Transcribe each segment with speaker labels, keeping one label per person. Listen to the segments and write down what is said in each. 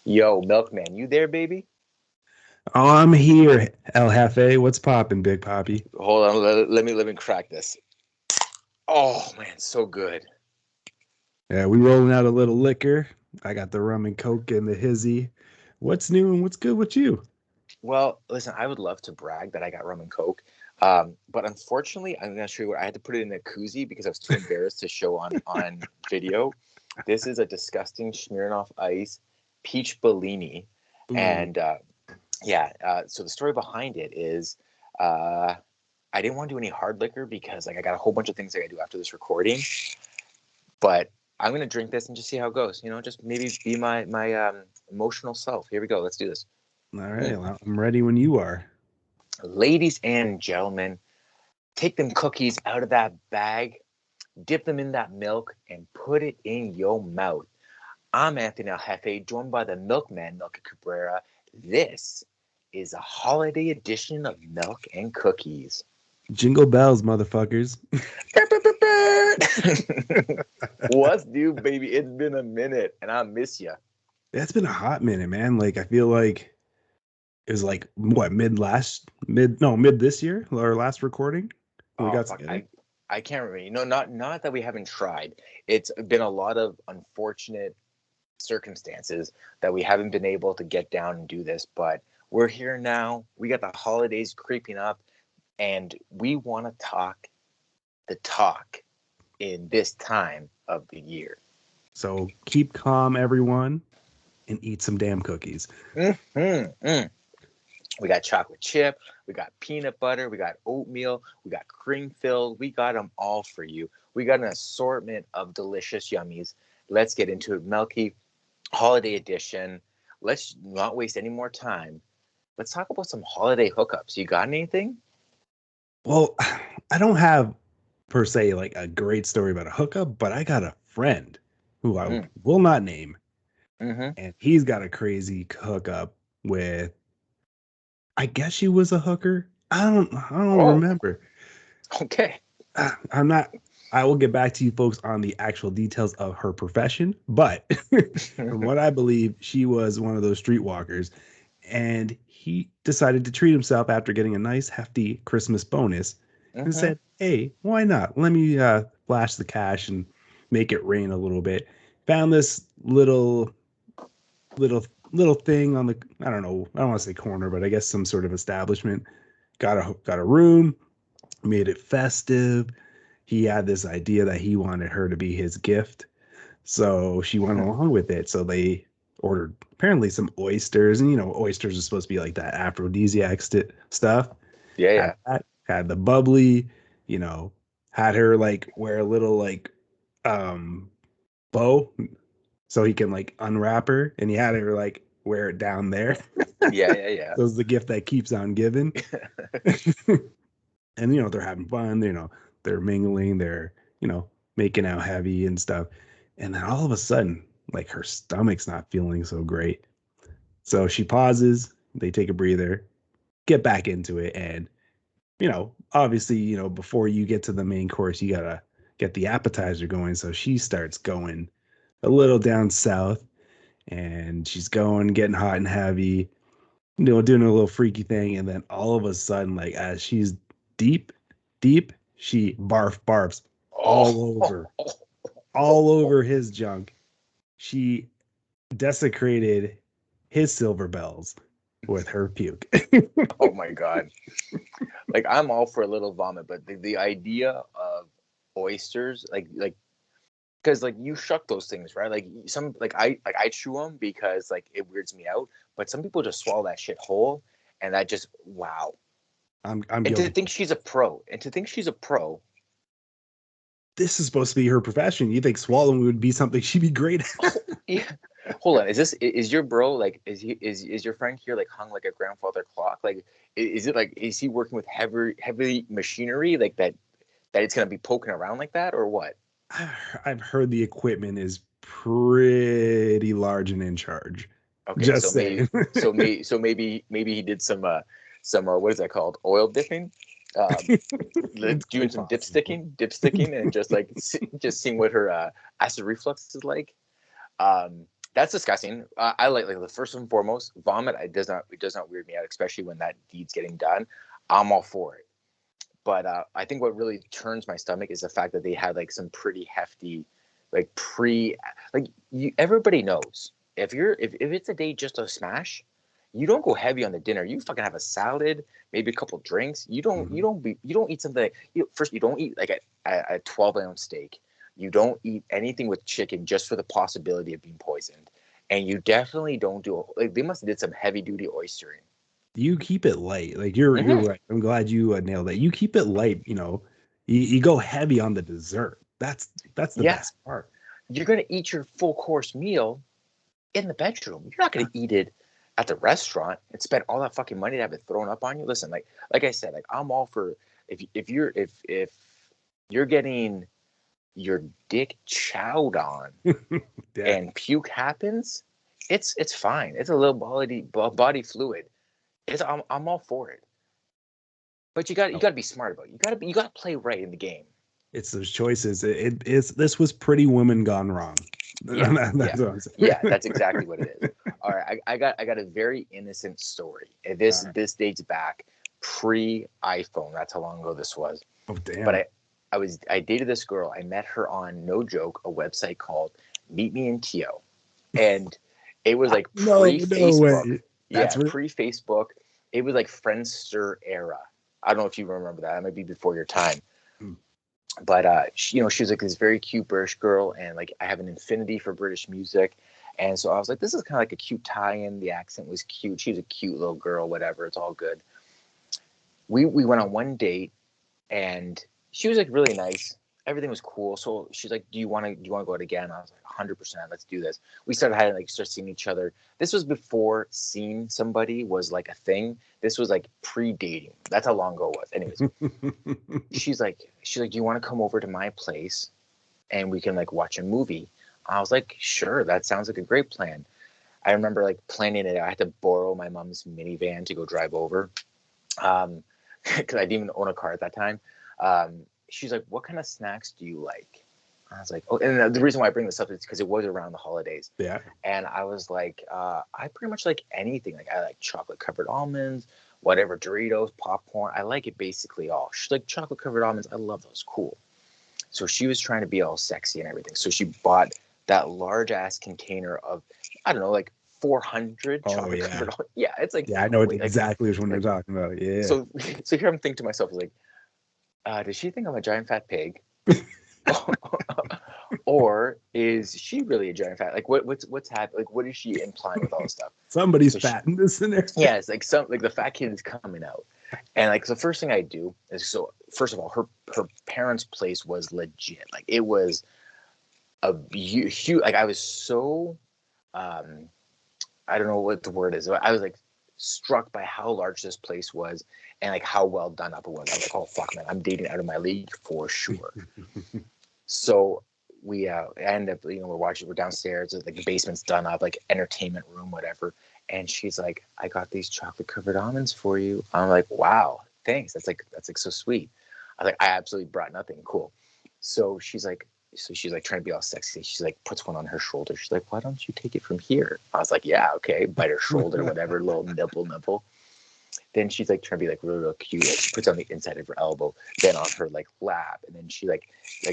Speaker 1: Yo, Milkman, you there, baby?
Speaker 2: Oh, I'm here, El Jefe. What's poppin', Big Poppy?
Speaker 1: Hold on, let me crack this. Oh man, so good.
Speaker 2: Yeah, we rolling out a little liquor. I got the rum and coke and the hizzy. What's new and what's good with you?
Speaker 1: Well, listen, I would love to brag that I got rum and coke, but unfortunately, I'm gonna show you what I had to put it in a koozie because I was too embarrassed to show on video. This is a disgusting Smirnoff Ice peach Bellini,
Speaker 2: Ooh,
Speaker 1: and yeah. So the story behind it is, uh, I didn't want to do any hard liquor because like I got a whole bunch of things I got to do after this recording. But I'm gonna drink this and just see how it goes. Just maybe be my emotional self. Here we go. Let's do this.
Speaker 2: all right. Well, I'm ready when you are.
Speaker 1: Ladies and gentlemen, take them cookies out of that bag, dip them in that milk, and put it in your mouth. I'm Anthony El Jefe, joined by the milkman, Milka Cabrera. This is a holiday edition of Milk and Cookies.
Speaker 2: Jingle bells, motherfuckers.
Speaker 1: What's new, baby? It's been a minute, and I miss you.
Speaker 2: It's been a hot minute, man. Like I feel like it was like what mid this year, our last recording when we
Speaker 1: Oh
Speaker 2: got
Speaker 1: fuck,
Speaker 2: together.
Speaker 1: I can't remember. Not that we haven't tried. It's been a lot of unfortunate circumstances that we haven't been able to get down and do this, but we're here now. We got the holidays creeping up, and we want to talk the talk in this time of the year.
Speaker 2: So keep calm, everyone, and eat some damn cookies.
Speaker 1: Mm-hmm. We got chocolate chip, we got peanut butter, we got oatmeal, we got cream filled. We got them all for you. We got an assortment of delicious yummies. Let's get into it. Melky, holiday edition. Let's not waste any more time. Let's talk about some holiday hookups. You got anything?
Speaker 2: Well, I don't have per se like a great story about a hookup, but I got a friend who I
Speaker 1: Mm,
Speaker 2: will not name,
Speaker 1: mm-hmm.
Speaker 2: and he's got a crazy hookup with. I guess she was a hooker. I don't
Speaker 1: Oh,
Speaker 2: remember.
Speaker 1: okay.
Speaker 2: I'm not. I will get back to you folks on the actual details of her profession, but from what I believe, she was one of those streetwalkers, and he decided to treat himself after getting a nice hefty Christmas bonus, and
Speaker 1: Mm-hmm.
Speaker 2: said, "Hey, why not? Let me flash the cash and make it rain a little bit." Found this little thing on the I don't know, I don't want to say corner, but I guess some sort of establishment. Got a room, made it festive. He had this idea that he wanted her to be his gift. So she went along with it. So they ordered apparently some oysters, and oysters are supposed to be like that aphrodisiac stuff.
Speaker 1: Yeah,
Speaker 2: Had
Speaker 1: yeah.
Speaker 2: that, had the bubbly, you know, had her like wear a little like um bow so he can like unwrap her, and he had her like wear it down there.
Speaker 1: Yeah, yeah, yeah.
Speaker 2: So it's the gift that keeps on giving. And they're having fun, they're mingling, they're making out heavy and stuff. And then all of a sudden, like, her stomach's not feeling so great, so she pauses, they take a breather, get back into it. And obviously, before you get to the main course, you gotta get the appetizer going. So she starts going a little down south, and she's going, getting hot and heavy, doing a little freaky thing. And then all of a sudden, like, as she's deep, deep, she barfs all
Speaker 1: Oh,
Speaker 2: over, all over his junk. She desecrated his silver bells with her puke.
Speaker 1: oh my God. Like I'm all for a little vomit, but the idea of oysters, like because like you shuck those things, right? Like some like I chew them because like it weirds me out, but some people just swallow that shit whole, and that just wow.
Speaker 2: I'm
Speaker 1: And to
Speaker 2: guilty.
Speaker 1: think she's a pro, and to think she's a pro.
Speaker 2: This is supposed to be her profession. You think swallowing would be something she'd be great at?
Speaker 1: Yeah. Hold on, is your bro like is your friend here like hung like a grandfather clock? Like is it like is he working with heavy machinery like that it's gonna be poking around like that or what?
Speaker 2: I've heard the equipment is pretty large and in charge.
Speaker 1: Okay,
Speaker 2: Just saying.
Speaker 1: maybe he did some what is that called? Oil dipping,
Speaker 2: It's
Speaker 1: doing
Speaker 2: quite
Speaker 1: some
Speaker 2: possible.
Speaker 1: dipsticking, and just like just seeing what her acid reflux is like. Um, That's disgusting. I like the first and foremost, vomit. It does not weird me out, especially when that deed's getting done. I'm all for it. But I think what really turns my stomach is the fact that they had like some pretty hefty, like everybody knows if it's a day just a smash, you don't go heavy on the dinner. You fucking have a salad, maybe a couple drinks. You don't eat something. First, you don't eat like a 12-ounce steak. You don't eat anything with chicken just for the possibility of being poisoned. And you definitely don't do they must have did some heavy duty oystering.
Speaker 2: You keep it light. Like you're right. I'm glad you nailed that. You keep it light. You go heavy on the dessert. That's the best part.
Speaker 1: You're gonna eat your full course meal in the bedroom. You're not gonna eat it at the restaurant and spend all that fucking money to have it thrown up on you. Listen, like I said, like I'm all for if you're getting your dick chowed on and puke happens, it's fine. It's a little body fluid. I'm all for it. But you got to be smart about it. You got to play right in the game.
Speaker 2: It's those choices. This was Pretty Woman gone wrong.
Speaker 1: Yeah, that's what I'm saying. Yeah, that's exactly what it is. All right, I got a very innocent story. This dates back pre-iPhone. That's how long ago this was.
Speaker 2: Oh damn!
Speaker 1: But I dated this girl. I met her on, no joke, a website called Meet Me in Tio, and it was like pre-Facebook.
Speaker 2: No
Speaker 1: Pre-Facebook. It was like Friendster era. I don't know if you remember that. It might be before your time. But she was like this very cute British girl, and like I have an affinity for British music, and so I was like, this is kind of like a cute tie-in. The accent was cute. She was a cute little girl. Whatever, it's all good. We went on one date, and she was like really nice. Everything was cool. So she's like, do you want to go out again? I was like, 100%. Let's do this. We start seeing each other. This was before seeing somebody was like a thing. This was like pre-dating. That's how long ago it was. Anyways, she's like, do you want to come over to my place and we can like watch a movie? I was like, sure. That sounds like a great plan. I remember like planning it. I had to borrow my mom's minivan to go drive over. Because I didn't even own a car at that time. She's like, what kind of snacks do you like? I was like, oh, and the reason why I bring this up is because it was around the holidays.
Speaker 2: Yeah.
Speaker 1: And I was like, I pretty much like anything. Like I like chocolate covered almonds, whatever, Doritos, popcorn. I like it basically all. She's like, chocolate covered almonds. I love those. Cool. So she was trying to be all sexy and everything. So she bought that large ass container of, I don't know, like 400 chocolate covered almonds. Yeah. It's like,
Speaker 2: I know exactly which one you're talking about. Yeah.
Speaker 1: So here I'm thinking to myself, like, does she think I'm a giant fat pig? Or is she really a giant fat? Like what's happening? Like what is she implying with all this stuff?
Speaker 2: Somebody's fat in this scenario.
Speaker 1: Yeah, it's like the fat kid is coming out. And like the first thing I do is, so first of all, her parents' place was legit. Like it was a huge, like I was so I don't know what the word is. I was like struck by how large this place was and like how well done up it was. I was like, oh fuck man, I'm dating out of my league for sure. So we end up, we're downstairs, like the basement's done up, like entertainment room, whatever. And she's like, I got these chocolate covered almonds for you. I'm like, wow, thanks. That's like so sweet. I was like, I absolutely brought nothing. Cool. So she's like trying to be all sexy. She's like, puts one on her shoulder. She's like, why don't you take it from here? I was like, yeah, okay. Bite her shoulder, whatever, little nipple. Then she's like trying to be like really, really cute. She puts on the inside of her elbow, then on her like lap, and then she like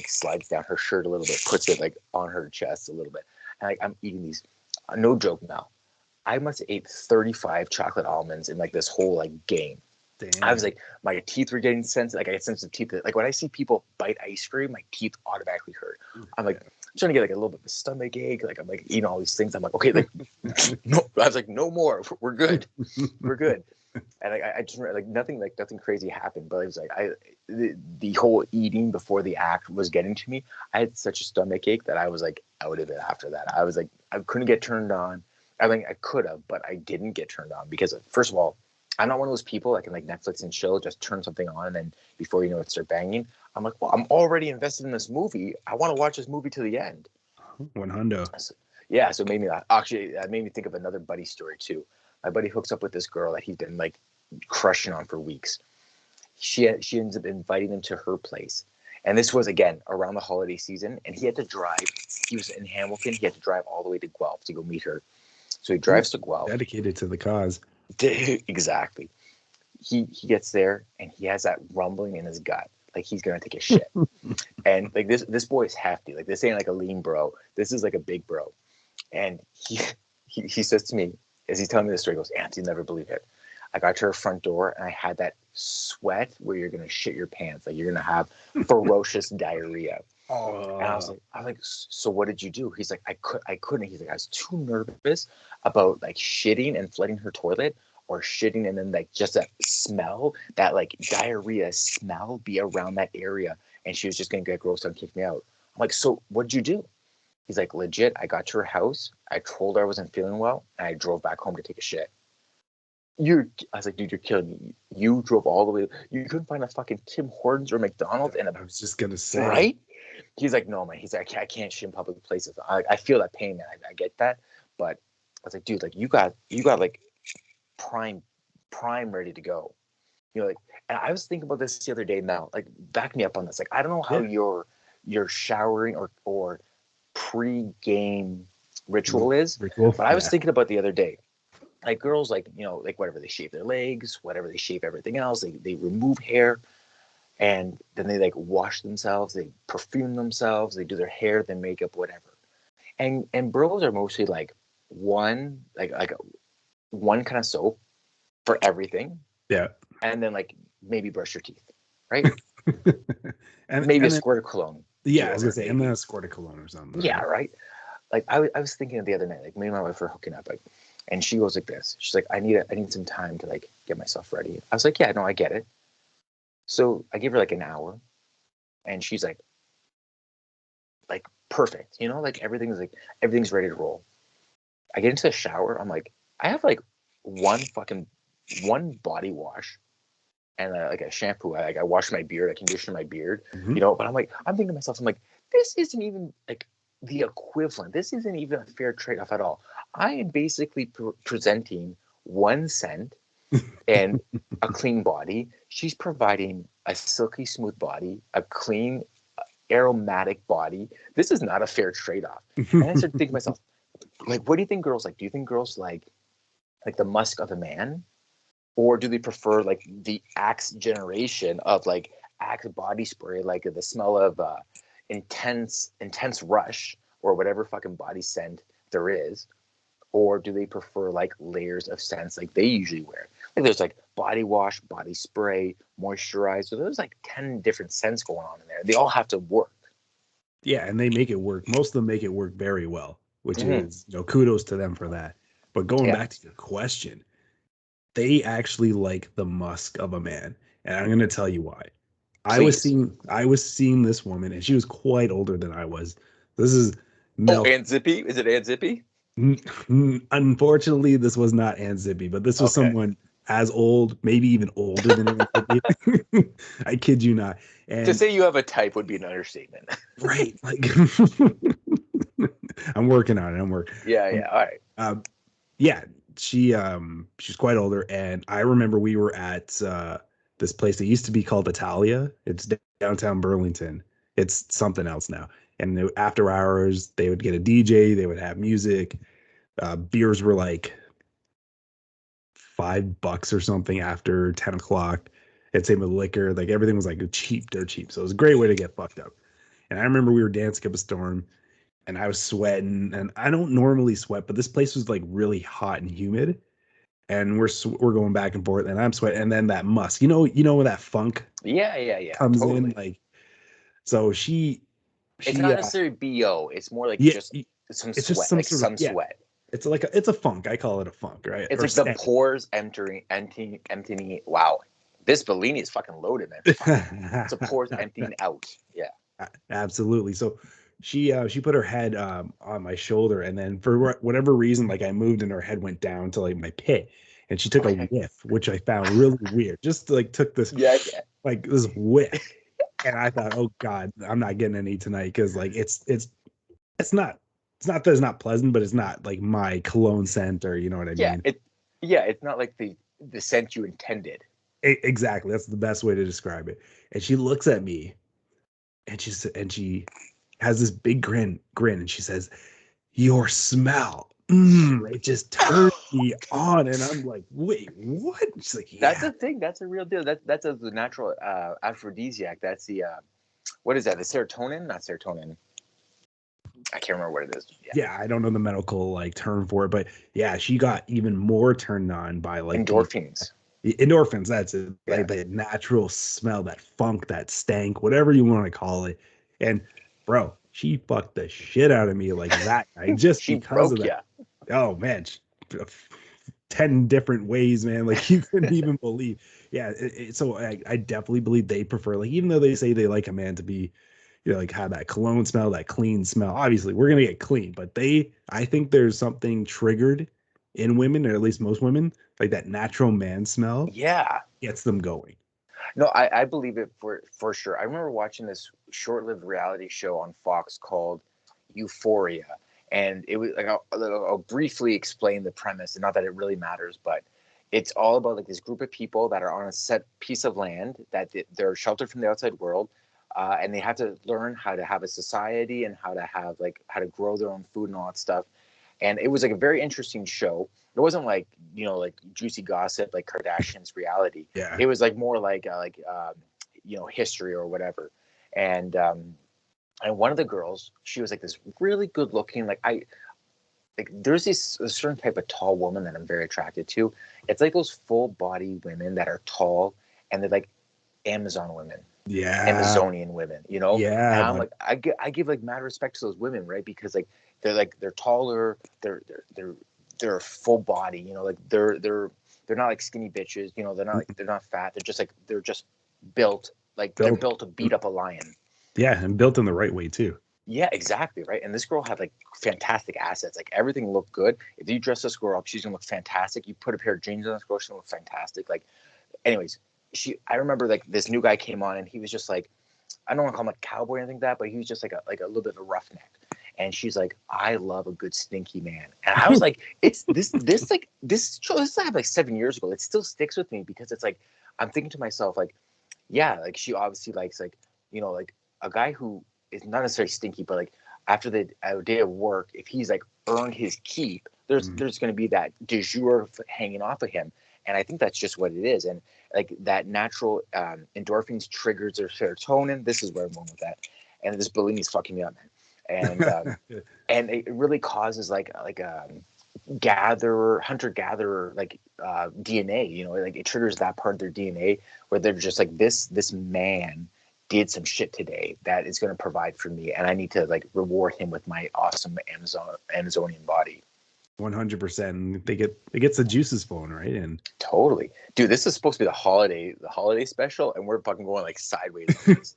Speaker 1: slides down her shirt a little bit, puts it like on her chest a little bit. And like I'm eating these, no joke now, I must have ate 35 chocolate almonds in like this whole like game. Damn. I was like, my teeth were getting sensitive. Like I had sensitive teeth. Like when I see people bite ice cream, my teeth automatically hurt. I'm like, I'm trying to get like a little bit of a stomach ache. Like I'm like eating all these things. I'm like, okay, like no. I was like, no more. We're good. We're good. And I just like nothing crazy happened. But it was like the whole eating before the act was getting to me. I had such a stomach ache that I was like out of it after that. I was like, I couldn't get turned on. I mean, I could have, but I didn't get turned on because first of all, I'm not one of those people that can like Netflix and chill, just turn something on and then before you know it, start banging. I'm like, well, I'm already invested in this movie. I want to watch this movie to the end.
Speaker 2: 100.
Speaker 1: So it made me actually that made me think of another buddy story too. My buddy hooks up with this girl that he's been like crushing on for weeks. She ends up inviting him to her place, And this was, again, around the holiday season. And he had to drive. He was in Hamilton. He had to drive all the way to Guelph to go meet her. So he drives to Guelph.
Speaker 2: Dedicated to the cause.
Speaker 1: Exactly. He gets there and he has that rumbling in his gut. Like he's going to take a shit. And like this boy is hefty. Like this ain't like a lean bro. This is like a big bro. And he says to me, as he's telling me this story, he goes, Ant, you'll never believe it. I got to her front door and I had that sweat where you're going to shit your pants. Like you're going to have ferocious diarrhea.
Speaker 2: Oh.
Speaker 1: And I was like, so what did you do? He's like, I couldn't. He's like, I was too nervous about like shitting and flooding her toilet, or shitting and then like just that smell, that like diarrhea smell be around that area. And she was just going to get grossed out and kick me out. I'm like, so what did you do? He's like, legit, I got to her house. I told her I wasn't feeling well. And I drove back home to take a shit. I was like, dude, you're killing me. You drove all the way. You couldn't find a fucking Tim Hortons or McDonald's. And
Speaker 2: I was just going to say.
Speaker 1: Right? He's like, no, man. He's like, I can't shit in public places. I feel that pain, man. I get that. But I was like, dude, like you got like prime ready to go. You know, like, and I was thinking about this the other day. Now, like, back me up on this. Like, I don't know how your showering or pre-game ritual is, but I was thinking about the other day. Like girls, like, you know, like whatever, they shave their legs, whatever, they shave everything else. They remove hair, and then they like wash themselves, they perfume themselves, they do their hair, their makeup, whatever. And bros are mostly like one kind of soap for everything.
Speaker 2: Yeah.
Speaker 1: And then like maybe brush your teeth, right? and maybe a squirt of cologne.
Speaker 2: Yeah, I was gonna say, and then a squirt of cologne or something.
Speaker 1: Yeah, right. Like I was thinking the other night, like me and my wife were hooking up, like, and she goes like this. She's like, I need some time to like get myself ready. I was like, yeah, no, I get it. So I give her like an hour, and she's like perfect, you know, like everything's ready to roll. I get into the shower. I'm like, I have like one body wash and like a shampoo. I wash my beard, I condition my beard, you know. But I'm thinking to myself, I'm like, this isn't even like the equivalent. This isn't even a fair trade-off at all. I am basically presenting one scent and a clean body. She's providing a silky smooth body, a clean aromatic body. This is not a fair trade-off. And I started thinking to myself, like, what do you think girls like? Do you think girls like the musk of a man? Or do they prefer like the Axe generation of like Axe body spray, like the smell of intense rush or whatever fucking body scent there is? Or do they prefer like layers of scents like they usually wear? Like there's like body wash, body spray, moisturizer. There's like 10 different scents going on in there. They all have to work.
Speaker 2: Yeah, and they make it work. Most of them make it work very well, which is, you know, kudos to them for that. But going back to your question, they actually like the musk of a man, and I'm going to tell you why. Please. I was seeing this woman, and she was quite older than I was. This is
Speaker 1: Aunt Zippy. Is it Aunt Zippy?
Speaker 2: Unfortunately, this was not Aunt Zippy, but this was someone as old, maybe even older than Aunt Zippy. I kid you not. And
Speaker 1: to say you have a type would be an understatement.
Speaker 2: Right. Like I'm working on it.
Speaker 1: Yeah. All right.
Speaker 2: Yeah. She's quite older, and I remember we were at this place that used to be called Italia. It's downtown Burlington. It's something else now. And after hours, they would get a DJ. They would have music. Beers were like $5 or something after 10 o'clock. And same with liquor. Like everything was like dirt cheap. So it was a great way to get fucked up. And I remember we were dancing up a storm, and I was sweating. And I don't normally sweat, but this place was like really hot and humid. And we're going back and forth, and I'm sweating. And then that musk, you know when that funk comes totally in, like. So it's
Speaker 1: not necessarily BO. It's more like just some
Speaker 2: it's
Speaker 1: sweat,
Speaker 2: just some
Speaker 1: like
Speaker 2: sort
Speaker 1: some
Speaker 2: of,
Speaker 1: sweat.
Speaker 2: It's like it's a funk. I call it a funk, right?
Speaker 1: It's like the pores emptying. Wow, this Bellini is fucking loaded, man. It's a pores emptying out. Yeah,
Speaker 2: absolutely. So she put her head on my shoulder, and then for whatever reason, like I moved and her head went down to like my pit, and she took a whiff, which I found really weird. Just like took this like this whiff. And I thought, oh God, I'm not getting any tonight, because like it's not that it's not pleasant, but it's not like my cologne scent, or you know what I mean?
Speaker 1: It's not like the scent you intended.
Speaker 2: Exactly, that's the best way to describe it. And she looks at me, she has this big grin, and she says, "Your smell, it just turned me on." And I'm like, "Wait, what?" She's like,
Speaker 1: That's
Speaker 2: "Yeah."
Speaker 1: a thing. That's a real deal. That's the natural aphrodisiac. That's the what is that? The serotonin? Not serotonin. I can't remember what it is.
Speaker 2: Yeah, I don't know the medical like term for it, but yeah, she got even more turned on by like
Speaker 1: Endorphins.
Speaker 2: the endorphins. That's it.
Speaker 1: Yeah.
Speaker 2: Like that natural smell, that funk, that stank, whatever you want to call it. And bro, she fucked the shit out of me like that night just
Speaker 1: She
Speaker 2: because of
Speaker 1: broke
Speaker 2: that.
Speaker 1: ya.
Speaker 2: Oh man, 10 different ways, man. Like you couldn't even believe. Yeah, so I definitely believe they prefer, like, even though they say they like a man to be, like have that cologne smell, that clean smell. Obviously, we're gonna get clean, but I think there's something triggered in women, or at least most women, like that natural man smell
Speaker 1: Yeah.
Speaker 2: gets them going.
Speaker 1: No, I believe it for sure. I remember watching this short-lived reality show on Fox called Euphoria, and it was like I'll briefly explain the premise, and not that it really matters, but it's all about like this group of people that are on a set piece of land that they're sheltered from the outside world, and they have to learn how to have a society and how to grow their own food and all that stuff. And it was like a very interesting show. It wasn't like like juicy gossip like Kardashian's reality.
Speaker 2: Yeah.
Speaker 1: It was like more like history or whatever. And one of the girls, she was like this really good looking, there's a certain type of tall woman that I'm very attracted to. It's like those full body women that are tall and they're like Amazon women.
Speaker 2: Yeah.
Speaker 1: Amazonian women,
Speaker 2: Yeah,
Speaker 1: and I'm
Speaker 2: but
Speaker 1: like, I give like mad respect to those women, right? Because like they're taller, they're full body, like they're not like skinny bitches, they're not fat, they're just built they're
Speaker 2: built.
Speaker 1: built to beat up a lion.
Speaker 2: Yeah, and built in the right way too.
Speaker 1: Yeah, exactly, right. And this girl had like fantastic assets, like everything looked good. If you dress this girl up, she's gonna look fantastic. You put a pair of jeans on this girl, she's gonna look fantastic. Like, anyways, I remember like this new guy came on and he was just like, I don't want to call him a cowboy or anything like that, but he was just like a little bit of a roughneck. And she's like, I love a good stinky man. And I was like, it's this show, this happened like 7 years ago. It still sticks with me because it's like, I'm thinking to myself, like, yeah, like she obviously likes like, like a guy who is not necessarily stinky, but like after the day of work, if he's like earned his keep, there's going to be that de jour hanging off of him. And I think that's just what it is. And like that natural endorphins triggers their serotonin. This is where I'm going with that. And this bulimi's fucking me up, man. And and it really causes like a hunter gatherer like DNA. Like it triggers that part of their DNA where they're just like this man did some shit today that is going to provide for me, and I need to like reward him with my awesome Amazonian body.
Speaker 2: 100%. It gets the juices flowing, right? And
Speaker 1: totally, dude, this is supposed to be the holiday special, and we're fucking going like sideways.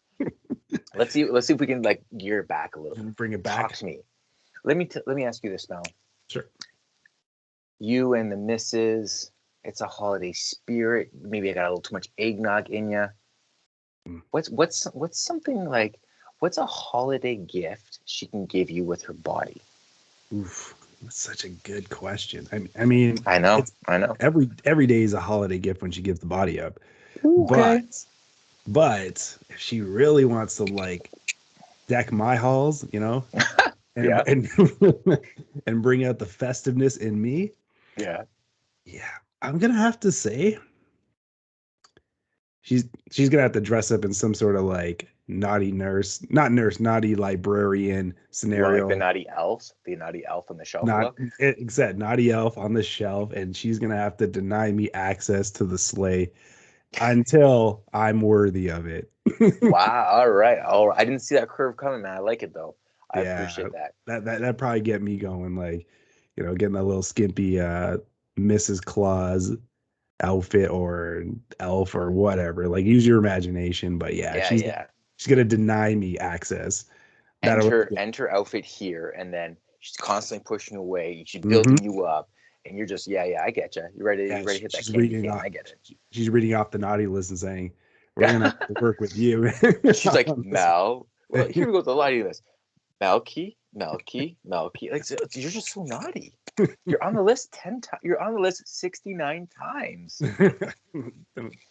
Speaker 1: Let's see if we can like gear it back a little.
Speaker 2: Bring it back.
Speaker 1: Talk to me. Let me ask you this now.
Speaker 2: Sure.
Speaker 1: You and the missus, it's a holiday spirit. Maybe I got a little too much eggnog in you. What's something like, what's a holiday gift she can give you with her body?
Speaker 2: Oof. That's such a good question. I mean,
Speaker 1: I know.
Speaker 2: Every day is a holiday gift when she gives the body up.
Speaker 1: Okay.
Speaker 2: But if she really wants to like deck my halls, and
Speaker 1: Yeah.
Speaker 2: and bring out the festiveness in me,
Speaker 1: yeah,
Speaker 2: I'm gonna have to say she's gonna have to dress up in some sort of like naughty librarian scenario.
Speaker 1: Like the naughty elf on the shelf look.
Speaker 2: Exact naughty elf on the shelf, and she's gonna have to deny me access to the sleigh until I'm worthy of it.
Speaker 1: Wow. All right. I didn't see that curve coming, man. I like it though. I appreciate that.
Speaker 2: That probably get me going, like, getting that little skimpy Mrs. Claus outfit or elf or whatever. Like, use your imagination. But she's gonna deny me access.
Speaker 1: Enter outfit here, and then she's constantly pushing away. She's building you up, and you're just I get you. You ready? You ready to hit that candy cane? I get it.
Speaker 2: She's reading off the naughty list and saying, "We're gonna have to work with you."
Speaker 1: She's like, Mal. Well, here we go with the naughty list. Malky, Melky. Like you're just so naughty. You're on the list 10 times. You're on the list 69 times.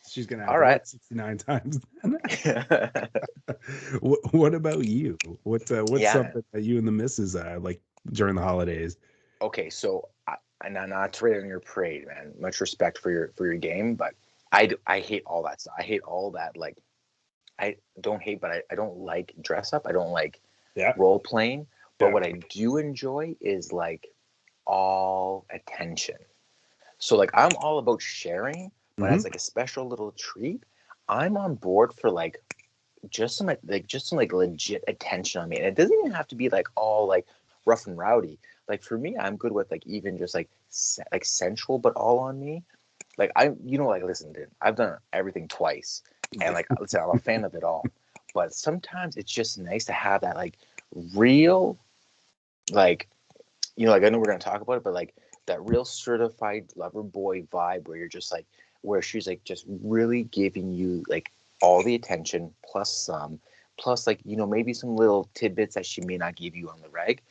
Speaker 2: She's gonna have
Speaker 1: All
Speaker 2: to
Speaker 1: right.
Speaker 2: watch 69 times. What about you? What's
Speaker 1: Yeah, man.
Speaker 2: something that you and the missus like during the holidays?
Speaker 1: Okay, so and not to rain on your parade, man. Much respect for your game, but I hate all that stuff. I hate all that. Like I don't hate, but I don't like dress up. I don't like
Speaker 2: Yeah.
Speaker 1: role playing. But
Speaker 2: Yeah.
Speaker 1: what I do enjoy is like all attention. So like I'm all about sharing, but
Speaker 2: Hmm.
Speaker 1: as like a special little treat, I'm on board for like just some like legit attention on me. And it doesn't even have to be like all like rough and rowdy. Like for me, I'm good with like even just like like sensual, but all on me. Like like listen, dude, I've done everything twice, and like listen, I'm a fan of it all. But sometimes it's just nice to have that like real, like like I know we're gonna talk about it, but like that real certified lover boy vibe where you're just like where she's like just really giving you like all the attention plus some, plus like maybe some little tidbits that she may not give you on the reg,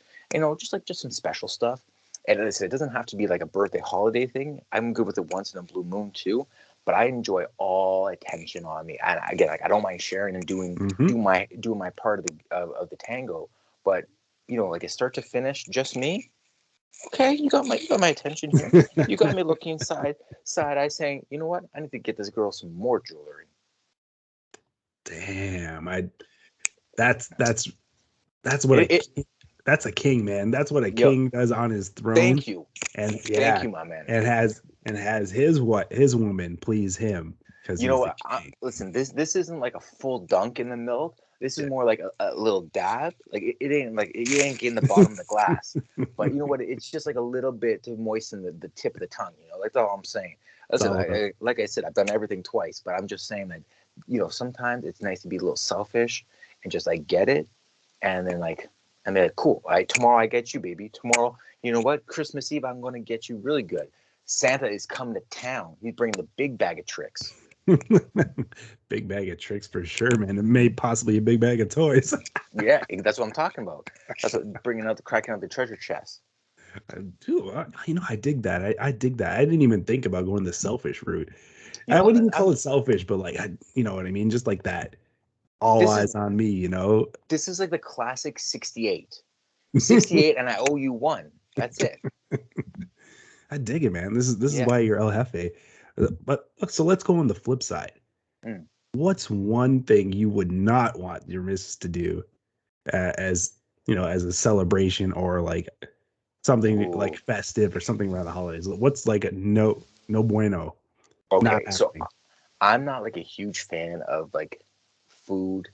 Speaker 1: just some special stuff. And as I said, it doesn't have to be like a birthday holiday thing. I'm good with it once in a blue moon too, but I enjoy all attention on me. And again, like I don't mind sharing and
Speaker 2: Hmm.
Speaker 1: doing my part of the tango, but like a start to finish, just me. Okay, you got my attention here. You got me looking side eye saying, you know what? I need to get this girl some more jewelry.
Speaker 2: Damn, that's that's that's what
Speaker 1: It
Speaker 2: that's a king, man. That's what a
Speaker 1: yo,
Speaker 2: king does on his throne.
Speaker 1: thank you.
Speaker 2: And
Speaker 1: Thank
Speaker 2: yeah,
Speaker 1: you, my man.
Speaker 2: and has his woman please him because
Speaker 1: You know
Speaker 2: he's the
Speaker 1: what?
Speaker 2: king.
Speaker 1: Listen, this isn't like a full dunk in the milk. This is
Speaker 2: Yeah.
Speaker 1: more like a little dab. Like it ain't like you ain't getting the bottom of the glass. But you know what? It's just like a little bit to moisten the tip of the tongue. That's all I'm saying.
Speaker 2: It's
Speaker 1: Listen,
Speaker 2: all about
Speaker 1: like I said, I've done everything twice, but I'm just saying that sometimes it's nice to be a little selfish and just like get it, and then cool. All right, tomorrow I get you, baby. Tomorrow, you know what? Christmas Eve, I'm going to get you really good. Santa is coming to town. He's bringing the big bag of tricks.
Speaker 2: big bag of tricks for sure, man. It may possibly a big bag of toys.
Speaker 1: Yeah, that's what I'm talking about. That's what cracking out the treasure chest.
Speaker 2: Dude, I dig that. I dig that. I didn't even think about going the selfish route.
Speaker 1: You
Speaker 2: I
Speaker 1: know,
Speaker 2: wouldn't even call it selfish, but like, you know what I mean? Just like that. All
Speaker 1: this is
Speaker 2: eyes on me, you know?
Speaker 1: this is like the classic 68. 68, and I owe you one. That's it.
Speaker 2: I dig it, man. This is
Speaker 1: Yeah.
Speaker 2: why you're El Jefe. But so let's go on the flip side.
Speaker 1: Mm.
Speaker 2: What's one thing you would not want your missus to do as as a celebration or like something like
Speaker 1: Ooh.
Speaker 2: festive or something around the holidays? What's like a no bueno, not
Speaker 1: Okay, so
Speaker 2: happening?
Speaker 1: I'm not like a huge fan of like food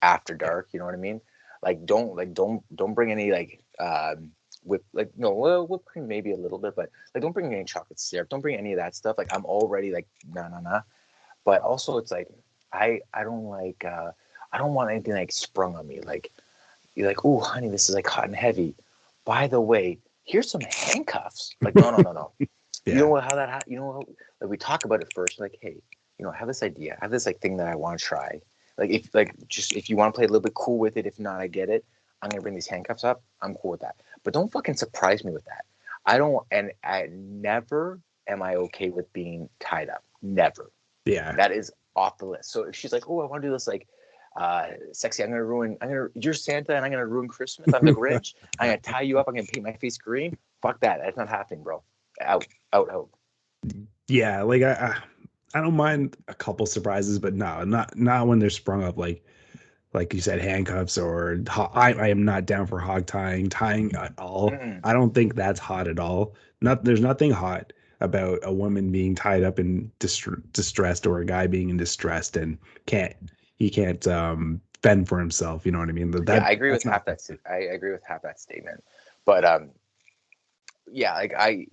Speaker 1: after
Speaker 2: Yeah.
Speaker 1: dark. You know what I mean? Don't bring any whip like no well whipped cream maybe a little bit, but like don't bring any chocolate syrup. Don't bring any of that stuff. Like I'm already like nah. But also it's like I don't like I don't want anything like sprung on me. Like you're like, oh honey, this is like hot and heavy. By the way, here's some handcuffs. Like no. You know
Speaker 2: Yeah.
Speaker 1: what how that like we talk about it first, like, hey, I have this idea. I have this like thing that I want to try. If you want to play a little bit cool with it, if not, I get it. I'm gonna bring these handcuffs up. I'm cool with that. But don't fucking surprise me with that. I don't and I never am I okay with being tied up. Never.
Speaker 2: Yeah.
Speaker 1: That is off the list. So if she's like, "Oh, I want to do this like sexy. You're Santa and I'm gonna ruin Christmas. I'm the Grinch. I'm gonna tie you up. I'm gonna paint my face green. Fuck that. That's not happening, bro. Out, out.
Speaker 2: Yeah, like I don't mind a couple surprises, but no, not when they're sprung up like you said, handcuffs or I am not down for tying at all.
Speaker 1: Mm-mm.
Speaker 2: I don't think that's hot at all. There's nothing hot about a woman being tied up and distressed or a guy being in distress and can't he can't fend for himself. You know what I mean?
Speaker 1: Yeah, I agree with
Speaker 2: That's not
Speaker 1: half that. I agree with half that statement. But yeah, like I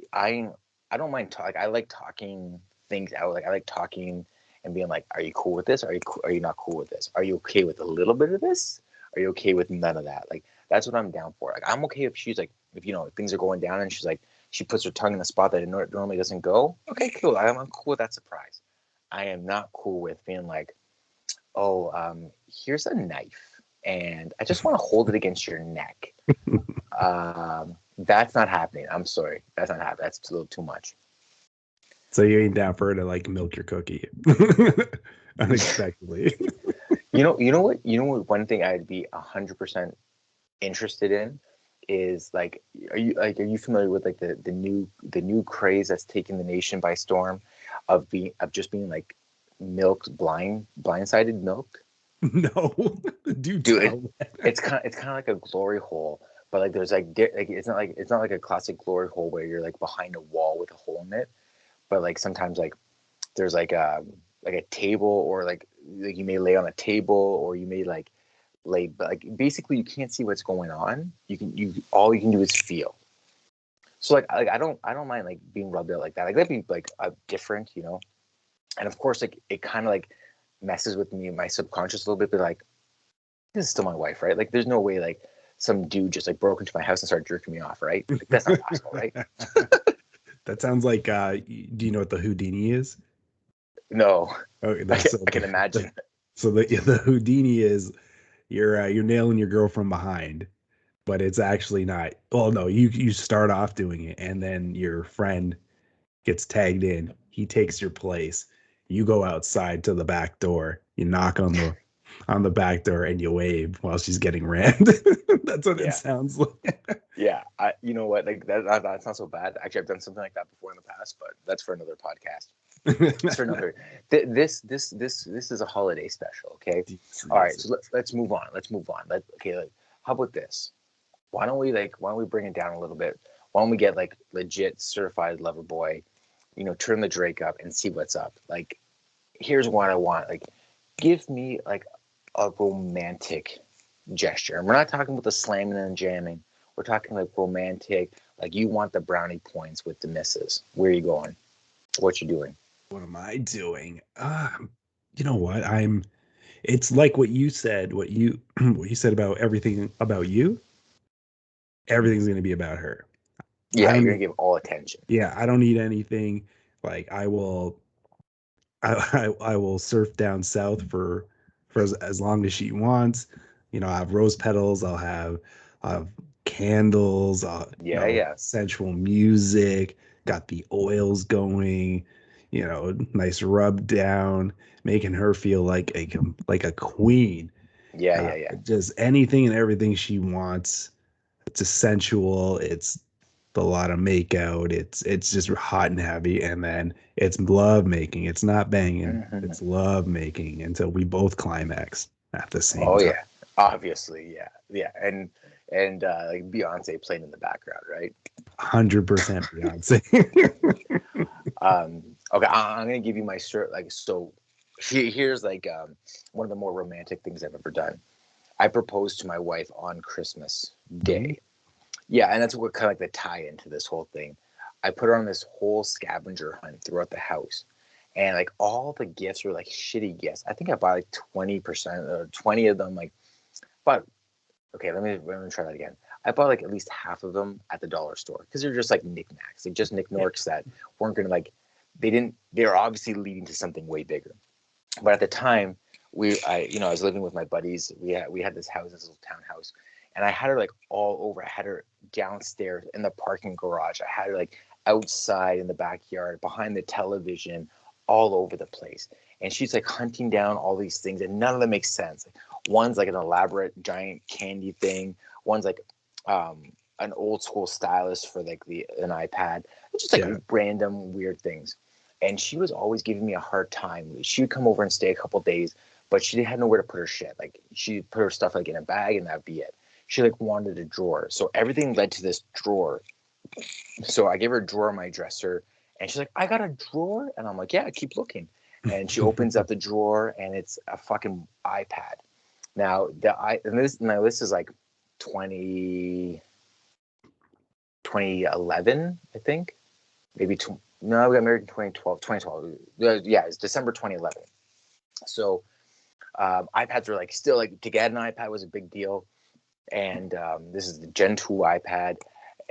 Speaker 1: don't mind talk. Like, I like talking things out. Like I like talking and being like, "Are you cool with this? Are you not cool with this? Are you okay with a little bit of this? Are you okay with none of that?" Like that's what I'm down for. Like I'm okay if she's like, if things are going down and she's like, she puts her tongue in the spot that it normally doesn't go. Okay, cool. I'm cool with that surprise. I am not cool with being like, oh, here's a knife and I just want to hold it against your neck. That's not happening. I'm sorry. That's not happening. That's a little too much.
Speaker 2: So you ain't down for her to like milk your cookie unexpectedly.
Speaker 1: You know what? One thing I'd be 100% interested in is like, are you familiar with like the new craze that's taking the nation by storm of just being like milked blindsided milk?
Speaker 2: No, do tell.
Speaker 1: It's kind of like a glory hole, but like there's like it's not like a classic glory hole where you're like behind a wall with a hole in it, but like sometimes like there's like a table, or like you may lay on a table, or you may like lay, but like basically you can't see what's going on. You all you can do is feel. So like I don't mind like being rubbed out like that. Like that'd be like a different, you know. And of course, like it kind of like messes with me, my subconscious a little bit, but like this is still my wife, right? Like there's no way like some dude just like broke into my house and started jerking me off, right? Like, that's not possible, right?
Speaker 2: That sounds like do you know what the Houdini is?
Speaker 1: No.
Speaker 2: Okay,
Speaker 1: I can imagine.
Speaker 2: So the Houdini is you're nailing your girl from behind, but it's actually not. Well, no, you start off doing it, and then your friend gets tagged in. He takes your place. You go outside to the back door. You knock on the back door and you wave while she's getting rammed. That's what it sounds like.
Speaker 1: Yeah, you know what? Like that's not so bad. Actually, I've done something like that before in the past, but that's for another podcast. It's for another. This is a holiday special, okay? All right, so let's move on. Like, how about this? Why don't we bring it down a little bit? Why don't we get like legit certified lover boy? You know, turn the Drake up and see what's up. Like, here's what I want. Like, give me like a romantic gesture. And we're not talking about the slamming and jamming. We're talking like romantic. Like, you want the brownie points with the missus. Where are you going? What you doing?
Speaker 2: What am I doing? You know what? It's like what you said, what you said about everything about you. Everything's going to be about her.
Speaker 1: Yeah, you're gonna give all attention.
Speaker 2: Yeah, I don't need anything. Like I will surf down south for as long as she wants. You know, I have rose petals. I'll have candles.
Speaker 1: Yeah.
Speaker 2: Sensual music. Got the oils going. You know, nice rub down, making her feel like a queen.
Speaker 1: Yeah.
Speaker 2: Just anything and everything she wants. It's sensual. It's a lot of makeout. It's just hot and heavy, and then it's love making. It's not banging.
Speaker 1: Mm-hmm.
Speaker 2: It's love making until we both climax at the same time.
Speaker 1: Oh yeah, obviously, yeah, and like Beyonce playing in the background, right?
Speaker 2: 100% Beyonce.
Speaker 1: Okay, I'm gonna give you my shirt. Like, so here's like one of the more romantic things I've ever done. I proposed to my wife on Christmas Day.
Speaker 2: Mm-hmm.
Speaker 1: Yeah, and that's what kind of like the tie into this whole thing. I put her on this whole scavenger hunt throughout the house, and like all the gifts were like shitty gifts. I think I bought like 20% or 20 of them. Like, but okay, let me try that again. I bought like at least half of them at the dollar store because they're just like knickknacks, like just knickknacks that weren't gonna like. They were obviously leading to something way bigger. But at the time, I was living with my buddies. We had this house, this little townhouse, and I had her like all over. I had her downstairs in the parking garage. I had her like outside in the backyard, behind the television, all over the place. And she's like hunting down all these things, and none of them make sense. Like, one's like an elaborate giant candy thing. One's like an old school stylus for like an iPad. It's just like random weird things. And she was always giving me a hard time. She would come over and stay a couple days, but she had nowhere to put her shit. Like, she put her stuff like in a bag, and that'd be it. She like wanted a drawer, so everything led to this drawer. So I gave her a drawer in my dresser, and she's like, "I got a drawer," and I'm like, "Yeah, keep looking." And she opens up the drawer, and it's a fucking iPad. Now this is like 2011, I think, maybe. No, we got married in 2012. 2012. Yeah, it's December 2011. So iPads were like still like to get an iPad was a big deal. And this is the Gen 2 iPad.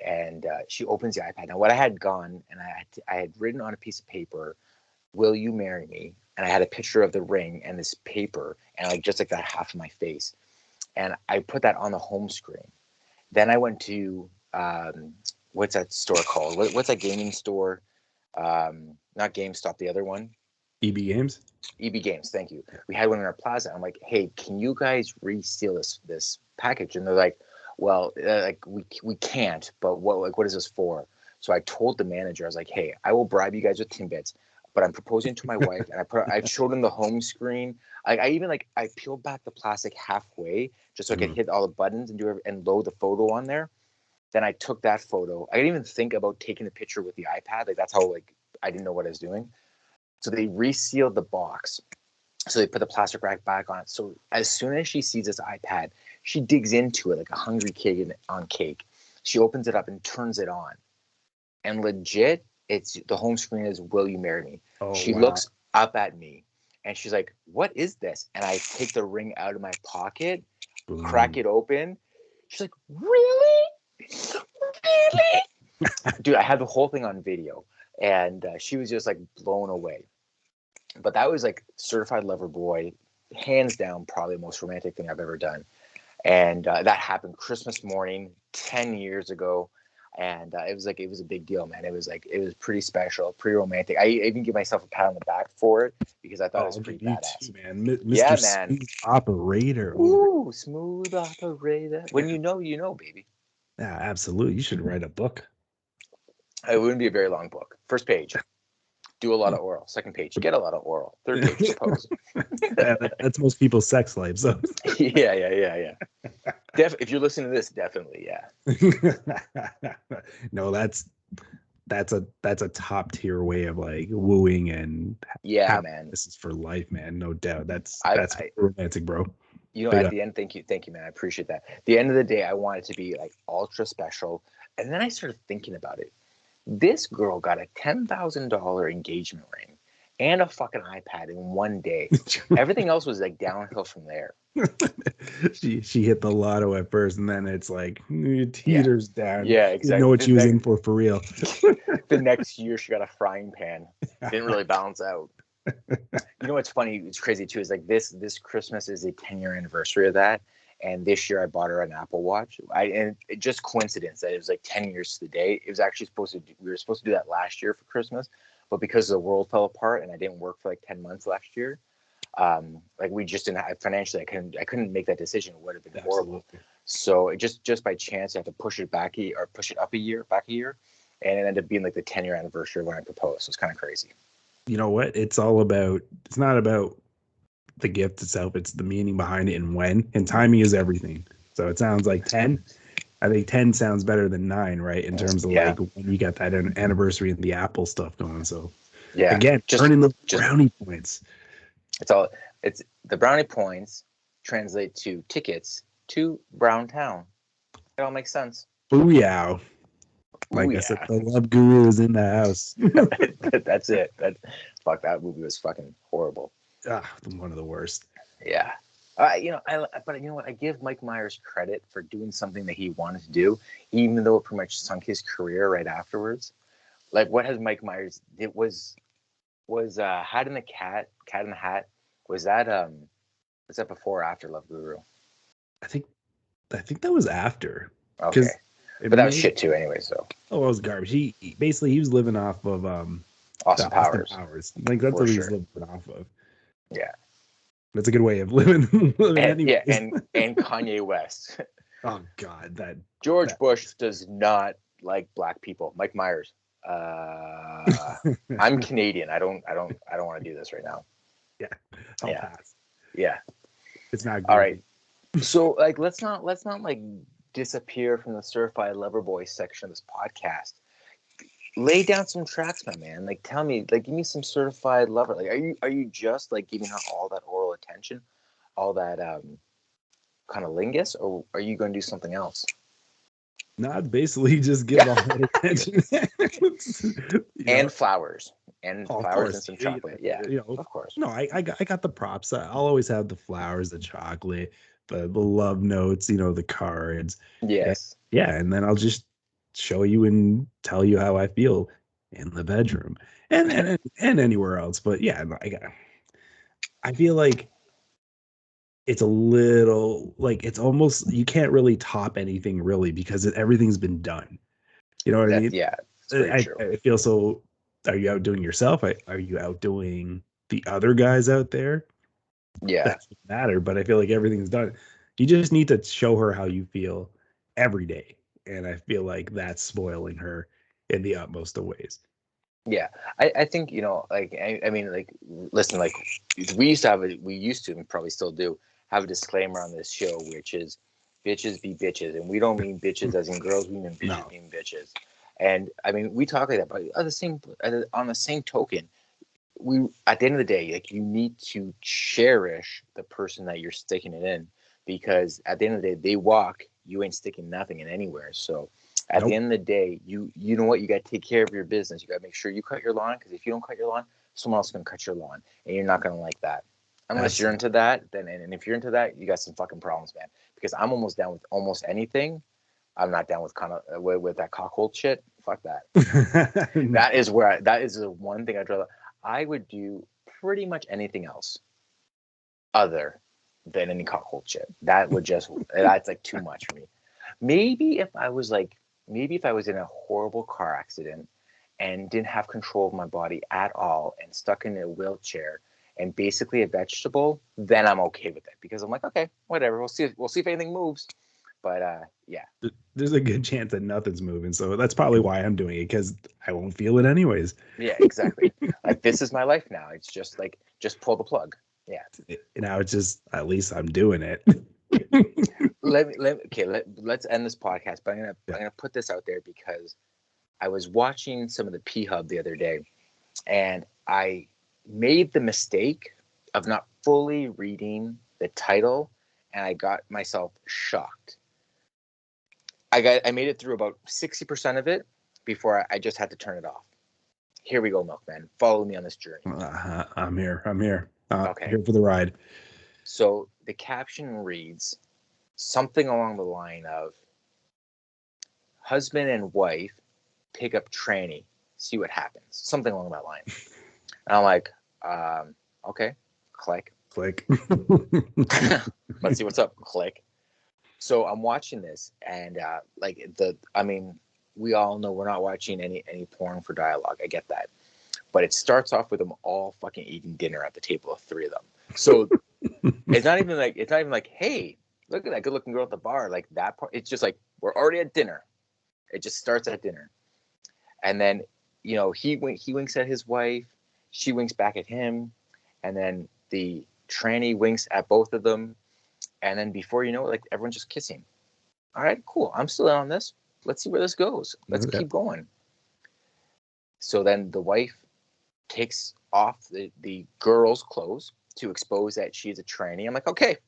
Speaker 1: And she opens the iPad. Now, what I had gone and I had written on a piece of paper, "Will you marry me?" And I had a picture of the ring and this paper and like just like that half of my face. and I put that on the home screen. Then I went to what's that store called? What's that gaming store? Not GameStop, the other one.
Speaker 2: EB Games.
Speaker 1: EB Games, thank you. We had one in our plaza. I'm like, hey, can you guys reseal this package? And they're like, well, like we can't. But what is this for? So I told the manager, I was like, hey, I will bribe you guys with Timbits, but I'm proposing to my wife, and I showed him the home screen. I even I peeled back the plastic halfway just so I could hit all the buttons and load the photo on there. Then I took that photo. I didn't even think about taking a picture with the iPad. Like that's how I didn't know what I was doing. So they resealed the box. So they put the plastic wrap back on it. So as soon as she sees this iPad, she digs into it like a hungry kid on cake. She opens it up and turns it on. And legit, it's the home screen is "Will you marry me?"
Speaker 2: Oh,
Speaker 1: she
Speaker 2: wow.
Speaker 1: looks up at me and she's like, "What is this?" And I take the ring out of my pocket, crack it open. She's like, "Really? Really?" Dude, I had the whole thing on video, and she was just like blown away. But that was like Certified Lover Boy, hands down, probably the most romantic thing I've ever done. And that happened Christmas morning 10 years ago. And it was a big deal, man. It was pretty special, pretty romantic. I even give myself a pat on the back for it because I thought it was pretty badass.
Speaker 2: Too, man. Mr.
Speaker 1: Yeah, man.
Speaker 2: Smooth Operator.
Speaker 1: Ooh, smooth operator. When you know, baby.
Speaker 2: Yeah, absolutely. You should write a book.
Speaker 1: It wouldn't be a very long book. First page, do a lot of oral. Second page, get a lot of oral. Third page, propose.
Speaker 2: That's most people's sex life. So
Speaker 1: yeah. If you're listening to this, definitely, yeah.
Speaker 2: No, that's a top tier way of like wooing and
Speaker 1: man.
Speaker 2: This is for life, man. No doubt. That's romantic, bro.
Speaker 1: You know, at the end, thank you, man. I appreciate that. At the end of the day, I want it to be like ultra special. And then I started thinking about it. This girl got a $10,000 engagement ring and a fucking iPad in one day. Everything else was like downhill from there.
Speaker 2: she hit the lotto at first, and then it's like it teeters down.
Speaker 1: Yeah, exactly.
Speaker 2: Didn't know what she was in for real.
Speaker 1: The next year, she got a frying pan. Didn't really balance out. You know what's funny? It's crazy too. Is like this Christmas is a 10-year anniversary of that. And this year I bought her an Apple Watch. And it just coincidence that it was like 10 years to the day. It was actually we were supposed to do that last year for Christmas, but because the world fell apart and I didn't work for like 10 months last year, like we just didn't have financially. I couldn't make that decision. It would have been horrible. So it just by chance I had to push it back or push it up a year, and it ended up being like the 10-year anniversary when I proposed. So it's kind of crazy.
Speaker 2: You know what? It's not about the gift itself, it's the meaning behind it and when, and timing is everything. So it sounds like 10. I think 10 sounds better than 9, right? In terms of like when you got that anniversary and the Apple stuff going. So again, earning the brownie points.
Speaker 1: It's the brownie points translate to tickets to Brown Town. It all makes sense.
Speaker 2: Booyah. Like I said, the love guru is in the house.
Speaker 1: That's it. That movie was fucking horrible.
Speaker 2: One of the worst.
Speaker 1: Yeah. But you know what? I give Mike Myers credit for doing something that he wanted to do, even though it pretty much sunk his career right afterwards. Like, what has Mike Myers? It was Hat in the Cat in the Hat. Was that before or after Love Guru?
Speaker 2: I think that was after.
Speaker 1: Okay. But that was shit too, anyway. So.
Speaker 2: Oh, it was garbage. He was living off of
Speaker 1: Austin Powers.
Speaker 2: Like that's what he was living off of.
Speaker 1: Yeah.
Speaker 2: That's a good way of living anyways.
Speaker 1: Yeah, and Kanye West.
Speaker 2: Oh God,
Speaker 1: George Bush does not like black people. Mike Myers. I'm Canadian. I don't want to do this right now.
Speaker 2: Yeah. I'll pass.
Speaker 1: Yeah.
Speaker 2: It's not good.
Speaker 1: All right. So like let's not like disappear from the Certified Lover Boy section of this podcast. Lay down some tracks, my man. Like, tell me, like, give me some Certified Lover. Like, are you just like giving her all that oral attention, all that kind of lingus, or are you going to do something else?
Speaker 2: No, basically just give all that attention.
Speaker 1: And flowers, and some chocolate. Yeah, of course.
Speaker 2: No, I got the props. I'll always have the flowers, the chocolate, the love notes. The cards.
Speaker 1: Yes.
Speaker 2: And then I'll just show you and tell you how I feel in the bedroom and anywhere else. But yeah, I feel like it's a little like it's almost you can't really top anything really because everything's been done. You know what I mean?
Speaker 1: Yeah, it's very true.
Speaker 2: I feel so. Are you outdoing yourself? Are you outdoing the other guys out there?
Speaker 1: Yeah,
Speaker 2: That doesn't matter. But I feel like everything's done. You just need to show her how you feel every day, and I feel like that's spoiling her in the utmost of ways.
Speaker 1: yeah. I think, like, I mean, like, listen, like, we used to, and probably still do, have a disclaimer on this show, which is bitches be bitches. And we don't mean bitches as in girls, we mean bitches
Speaker 2: No,
Speaker 1: being bitches. And I mean, we talk like that, but on the same token, we at the end of the day, like, you need to cherish the person that you're sticking it in, because at the end of the day, they walk, you ain't sticking nothing in anywhere. So at the
Speaker 2: nope.
Speaker 1: end of the day, you know what, you got to take care of your business. You got to make sure you cut your lawn, because if you don't cut your lawn, someone else is going to cut your lawn, and you're not going to like that. Unless you're into that, then, and if you're into that, you got some fucking problems, man. Because I'm almost down with almost anything. I'm not down with kind of with that cockhold shit. Fuck that. That is that is the one thing I'd rather. I would do pretty much anything else other than any cockhold shit. That would just that's like too much for me. Maybe if I was in a horrible car accident and didn't have control of my body at all and stuck in a wheelchair and basically a vegetable, then I'm okay with it, because I'm like, okay, whatever. We'll see if anything moves. But yeah.
Speaker 2: There's a good chance that nothing's moving, so that's probably why I'm doing it, because I won't feel it anyways.
Speaker 1: Yeah, exactly. Like, this is my life now. It's just like, just pull the plug. Yeah.
Speaker 2: Now it's just at least I'm doing it.
Speaker 1: Let's end this podcast. But I'm gonna put this out there, because I was watching some of the P Hub the other day, and I made the mistake of not fully reading the title, and I got myself shocked. I made it through about 60% of it before I just had to turn it off. Here we go, Milkman. Follow me on this journey.
Speaker 2: I'm here. I'm here.
Speaker 1: Okay.
Speaker 2: Here for the ride.
Speaker 1: So the caption reads something along the line of, husband and wife pick up tranny, see what happens. Something along that line. And I'm like, okay, click.
Speaker 2: Click.
Speaker 1: Let's see what's up. Click. So I'm watching this, and we all know we're not watching any porn for dialogue. I get that. But it starts off with them all fucking eating dinner at the table of three of them. So it's not even like, hey, look at that good looking girl at the bar. Like, that part, it's just like, we're already at dinner. It just starts at dinner. And then, he winks at his wife, she winks back at him, and then the tranny winks at both of them. And then before you know it, like, everyone's just kissing. All right, cool. I'm still in on this. Let's see where this goes. Let's keep going. So then the wife takes off the girl's clothes to expose that she's a tranny. I'm like, okay,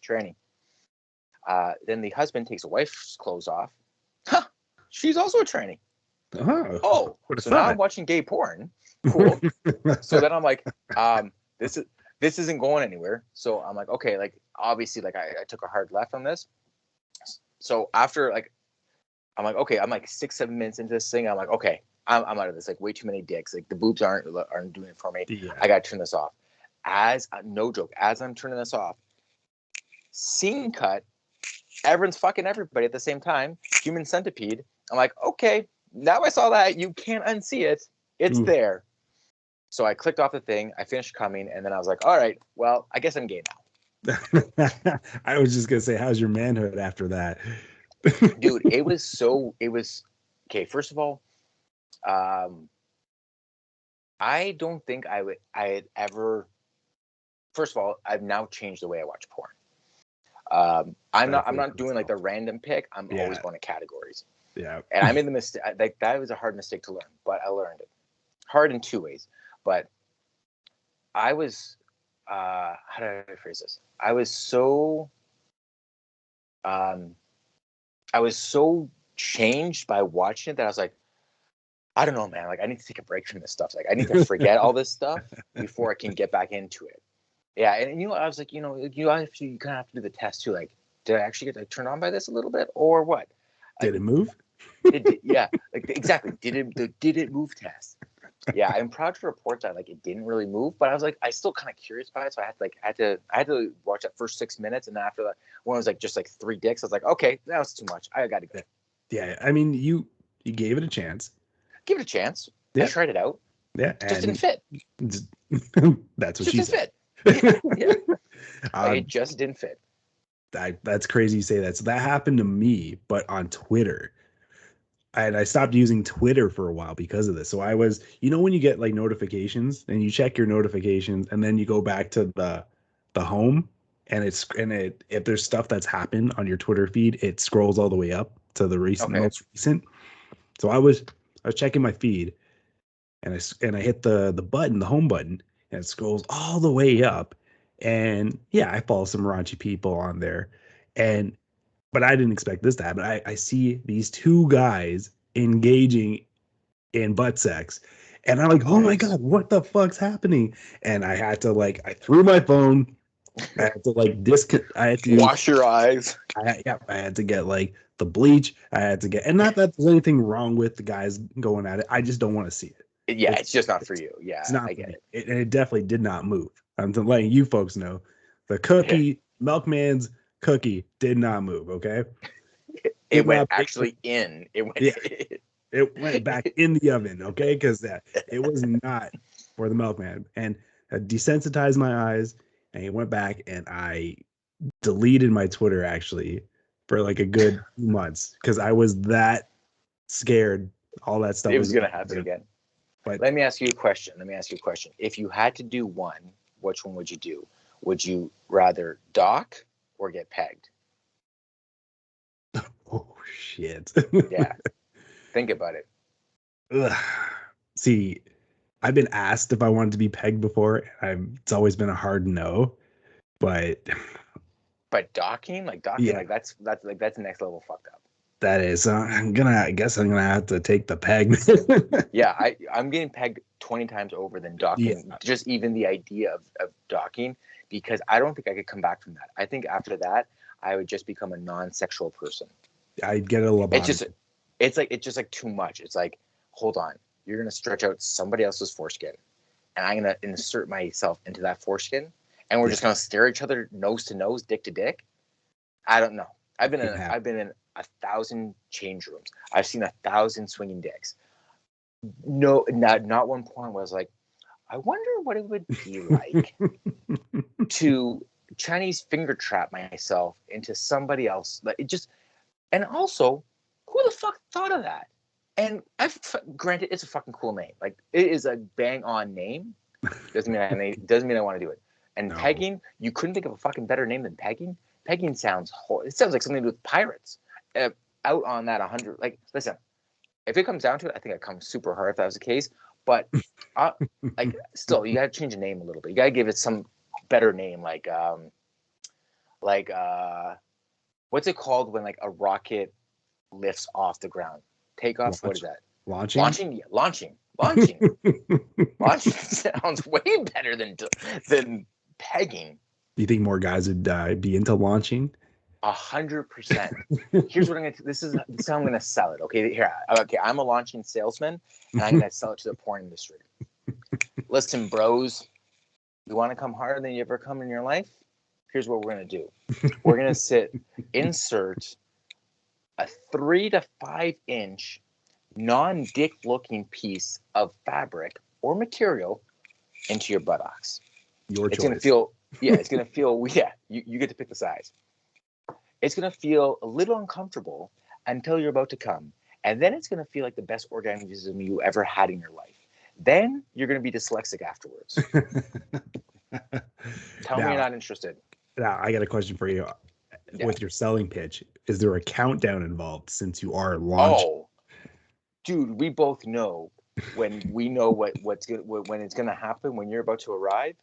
Speaker 1: tranny. Then the husband takes the wife's clothes off. Huh, she's also a tranny. Oh, so now I'm watching gay porn. Cool. So then I'm like, this isn't going anywhere. So I'm like, okay, like, obviously, like, I took a hard left on this. So after, like, I'm like, okay, I'm like 6-7 minutes into this thing. I'm like, okay, I'm out of this. Like, way too many dicks. Like, the boobs aren't doing it for me. Yeah. I gotta turn this off. No joke, as I'm turning this off, scene cut. Everyone's fucking everybody at the same time. Human centipede. I'm like, okay, now I saw that. You can't unsee it. It's there. So I clicked off the thing. I finished coming, and then I was like, all right, well, I guess I'm gay now.
Speaker 2: I was just gonna say, how's your manhood after that?
Speaker 1: Dude, it was okay. First of all, I don't think I had ever. First of all, I've now changed the way I watch porn. I'm not doing like the random pick. I'm always going to categories.
Speaker 2: Yeah.
Speaker 1: And I made the mistake. Like, that was a hard mistake to learn, but I learned it. Hard in two ways. But I was, how do I phrase this? I was so changed by watching it that I was like, I don't know, man. Like, I need to take a break from this stuff. Like, I need to forget all this stuff before I can get back into it. Yeah, and I was like, you kind of have to do the test too. Like, did I actually get turned on by this a little bit, or what?
Speaker 2: Did it move?
Speaker 1: Yeah, like, exactly. Did it move test? Yeah, I'm proud to report that like it didn't really move, but I was like, I still kind of curious about it, so I had to watch that first 6 minutes, and then after that, when it was like just like 3 dicks, I was like, okay, that was too much. I got to go.
Speaker 2: Yeah, I mean, you gave it a chance.
Speaker 1: Give it a chance. I
Speaker 2: Yeah,
Speaker 1: tried it out.
Speaker 2: yeah,
Speaker 1: Just didn't
Speaker 2: and
Speaker 1: fit.
Speaker 2: that's what
Speaker 1: Just
Speaker 2: she
Speaker 1: didn't
Speaker 2: said.
Speaker 1: fit. Yeah, yeah. Like
Speaker 2: uh,
Speaker 1: it just didn't fit.
Speaker 2: that's crazy you say that. So that happened to me, but on Twitter. And I stopped using Twitter for a while because of this. So I was, when you get like notifications and you check your notifications and then you go back to the home and if there's stuff that's happened on your Twitter feed, it scrolls all the way up to the
Speaker 1: Okay.
Speaker 2: most recent. So I was checking my feed and I hit the home button, and it scrolls all the way up. And yeah, I follow some raunchy people on there. And but I didn't expect this to happen. I see these two guys engaging in butt sex. And I'm like, oh my
Speaker 1: Nice.
Speaker 2: God, what the fuck's happening? And I had to I threw my phone. I had to I had to,
Speaker 1: Wash your eyes.
Speaker 2: I had to get like the bleach. I had to get, and not that there's anything wrong with the guys going at it. I just don't want to see it.
Speaker 1: Yeah,
Speaker 2: It's,
Speaker 1: it's just not for you.
Speaker 2: it's
Speaker 1: Yeah,
Speaker 2: not
Speaker 1: I
Speaker 2: for
Speaker 1: get
Speaker 2: me.
Speaker 1: it.
Speaker 2: And it definitely did not move. I'm letting you folks know the milkman's cookie did not move. Okay.
Speaker 1: It
Speaker 2: Did
Speaker 1: went
Speaker 2: not make
Speaker 1: actually in. It went.
Speaker 2: yeah, it went back in the oven, okay? Because it was not for the milkman, and I desensitized my eyes, and it went back, and I deleted my Twitter actually for like a good 2 months because I was that scared all that stuff
Speaker 1: It
Speaker 2: was
Speaker 1: was gonna
Speaker 2: going
Speaker 1: happen
Speaker 2: to.
Speaker 1: again.
Speaker 2: But
Speaker 1: Let me ask you a question. If you had to do one, which one would you do? Would you rather dock or get pegged?
Speaker 2: oh shit.
Speaker 1: Yeah, think about it.
Speaker 2: Ugh. See, I've been asked if I wanted to be pegged before. It's always been a hard no, but
Speaker 1: But docking,
Speaker 2: yeah.
Speaker 1: like that's next level fucked up.
Speaker 2: That is, I guess I'm gonna have to take the peg.
Speaker 1: Yeah, I'm getting pegged 20 times over than
Speaker 2: Yeah,
Speaker 1: docking. Just even the idea of docking, because I don't think I could come back from that. I think after that, I would just become a non-sexual person.
Speaker 2: I'd get a
Speaker 1: It's
Speaker 2: lobotomy.
Speaker 1: just, it's just like too much. It's like, hold on, you're gonna stretch out somebody else's foreskin, and I'm gonna insert myself into that foreskin, and we're
Speaker 2: Yeah,
Speaker 1: just gonna stare at each other nose to nose, dick to dick. I don't know.
Speaker 2: can't happen.
Speaker 1: I've been in 1,000 change rooms. I've seen 1,000 swinging dicks. No, not one point was like, I wonder what it would be like to Chinese finger trap myself into somebody else. Like it just, and also, who the fuck thought of that? And granted, it's a fucking cool name. Like it is a bang on name. Doesn't mean I want to do it. And
Speaker 2: No.
Speaker 1: pegging, you couldn't think of a fucking better name than pegging. Pegging sounds it sounds like something to do with pirates. Out on that 100. Like, listen, if it comes down to it, I think I'd come super hard if that was the case. But like, still, you got to change the name a little bit. You got to give it some better name, like what's it called when like a rocket lifts off the ground? Takeoff. What is that?
Speaker 2: Launching?
Speaker 1: Launching. Yeah, launching. Launching sounds way better than pegging.
Speaker 2: Do you think more guys would be into launching?
Speaker 1: 100%. Here's what I'm gonna. This is how I'm gonna sell it. Okay, here. Okay, I'm a launching salesman, and I'm gonna sell it to the porn industry. Listen, bros, you want to come harder than you ever come in your life? Here's what we're gonna do. We're gonna insert a 3 to 5 inch non-dick looking piece of fabric or material into your buttocks.
Speaker 2: Your
Speaker 1: It's
Speaker 2: choice.
Speaker 1: gonna feel. Yeah, it's gonna feel. Yeah, you get to pick the size. It's going to feel a little uncomfortable until you're about to come. And then it's going to feel like the best orgasm you ever had in your life. Then you're going to be dyslexic afterwards. Tell me you're not interested.
Speaker 2: Now, I got a question for you.
Speaker 1: Yeah.
Speaker 2: With your selling pitch, is there a countdown involved since you are launched?
Speaker 1: Oh, dude, we both know when we know when it's going to happen, when you're about to arrive.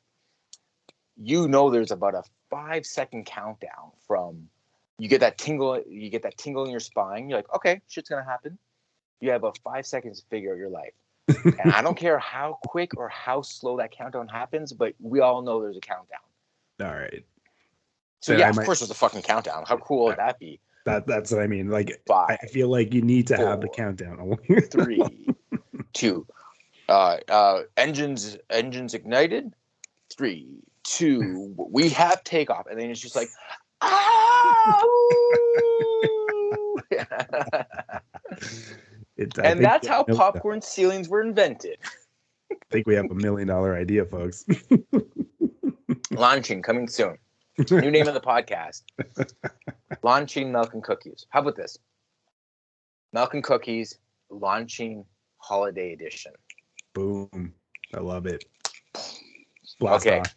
Speaker 1: There's about a 5-second countdown from you get that tingle in your spine. You're like, okay, shit's gonna happen. You have about 5 seconds to figure out your life. And I don't care how quick or how slow that countdown happens, but we all know there's a countdown.
Speaker 2: All right.
Speaker 1: So yeah, of course there's a fucking countdown. How cool would that be?
Speaker 2: That's what I mean. Like
Speaker 1: 5,
Speaker 2: I feel like you need to have the
Speaker 1: 4,
Speaker 2: countdown.
Speaker 1: 3, 2. Engines ignited. 3, 2, we have takeoff, and then it's just like, ah!
Speaker 2: I
Speaker 1: And
Speaker 2: think
Speaker 1: that's how popcorn ceilings were invented.
Speaker 2: I think we have $1 million idea, folks.
Speaker 1: Launching, coming soon. New name of the podcast. Launching Milk and Cookies. How about this? Milk and Cookies launching holiday edition.
Speaker 2: Boom. I love it. Blast
Speaker 1: Okay.
Speaker 2: off.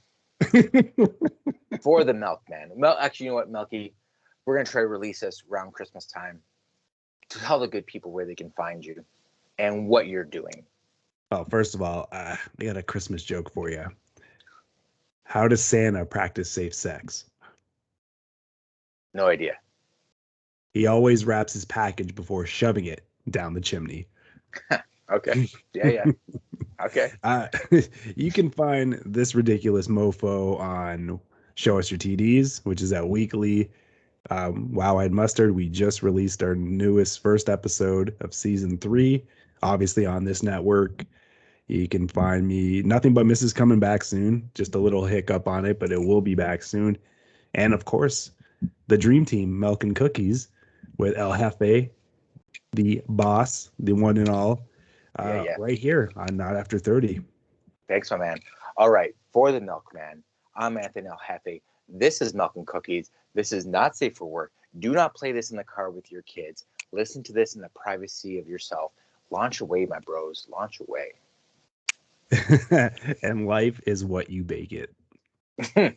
Speaker 1: For the milkman. Actually, you know what, Milky? We're going to try to release this around Christmas time to tell the good people where they can find you and what you're doing.
Speaker 2: Oh, first of all, I got a Christmas joke for you. How does Santa practice safe sex?
Speaker 1: No idea.
Speaker 2: He always wraps his package before shoving it down the chimney.
Speaker 1: Okay. Yeah. Okay.
Speaker 2: You can find this ridiculous mofo on Show Us Your TDs, which is at weekly. Wow-Eyed Mustard. We just released our newest first episode of season 3, obviously on this network. You can find me. Nothing But Mrs. coming back soon. Just a little hiccup on it, but it will be back soon. And of course, the Dream Team, Milk and Cookies, with El Jefe, the boss, the one and all, right here on Not After 30.
Speaker 1: Thanks, my man. All right, for the Milkman, I'm Anthony El Jefe. This is Milk and Cookies. This is not safe for work. Do not play this in the car with your kids. Listen to this in the privacy of yourself. Launch away, my bros. Launch away.
Speaker 2: And life is what you bake it.